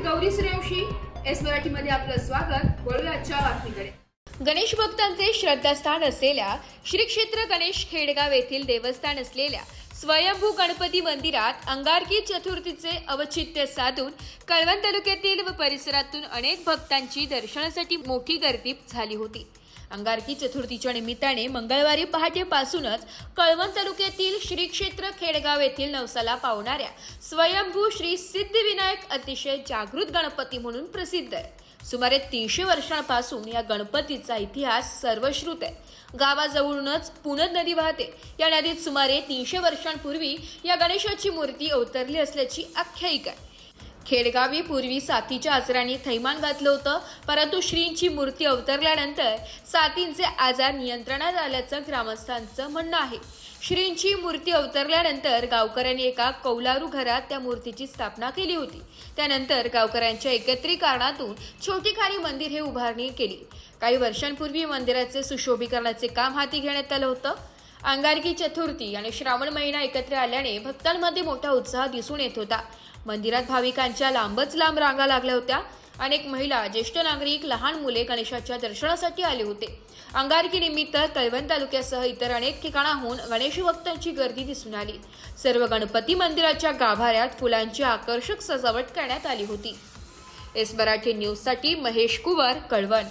Gauri Suryavanshi S Marathi मध्ये आपलं स्वागत। वळूया आजच्या बातमीकडे। गणेश भक्तांचे श्रद्धास्थान असलेल्या श्री क्षेत्र गणेश खेडगाव येथील देवस्थान असलेल्या स्वयंभू गणपती मंदिरात अंगारकी चतुर्थीचे औचित्य साधून कळवण तालुक्यातील व परिसरातून अनेक भक्तांची दर्शनासाठी मोठी गर्दी झाली होती। अंगारकी चतुर्थीच्या निमित्ताने मंगळवारी पहाटेपासूनच कळवण तालुक्यातील श्री क्षेत्र खेडगाव येथील नवसाला पावणाऱ्या स्वयंभू श्री सिद्धिविनायक अतिशय जागृत गणपती म्हणून प्रसिद्ध आहे। सुमारे 300 वर्षांपासून या गणपतीचा इतिहास सर्वश्रुत आहे। गावाजवळूनच पुनद नदी वाहते। या नदीत सुमारे 300 वर्षांपूर्वी या गणेशाची मूर्ती अवतरली असल्याची आख्यायिका आहे। खेडगावी पूर्वी साथीच्या आजाराने थैमान घातलं होतं, परंतु श्रींची मूर्ती अवतरल्यानंतर साथींचे आजार नियंत्रणात आल्याचं ग्रामस्थांचं म्हणणं आहे। श्रींची मूर्ती अवतरल्यानंतर गावकऱ्यांनी एका कौलारू घरात त्या मूर्तीची स्थापना केली होती। त्यानंतर गावकऱ्यांच्या एकत्रीकरणातून छोटी खारी मंदिर हे उभारणी केली। काही वर्षांपूर्वी मंदिराचे सुशोभीकरणाचे काम हाती घेण्यात आलं होतं। अंगारकी चतुर्थी आणि श्रावण महिना एकत्र आल्याने भक्तांमध्ये मोठा उत्साह दिसून येत होता। मंदिरात भाविकांच्या लांबच लांब रांगा लागल्या होत्या। अनेक महिला, ज्येष्ठ नागरिक, लहान मुले गणेशाच्या दर्शनासाठी आले होते। अंगारकी निमित्त कळवण तालुक्यासह इतर अनेक ठिकाणाहून गणेश भक्तांची गर्दी दिसून आली। सर्व गणपती मंदिराच्या गाभाऱ्यात फुलांची आकर्षक सजावट करण्यात आली होती। एस मराठी न्यूज साठी महेश कुवर, कळवण।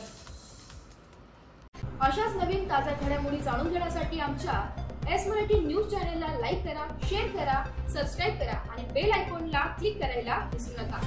अशाच नवीन ताज्या घडामोडी जाणून घेण्यासाठी आमच्या एस मराठी न्यूज चॅनलला लाईक करा, शेअर करा, सबस्क्राइब करा आणि बेल आयकॉनला क्लिक करायला विसरू नका।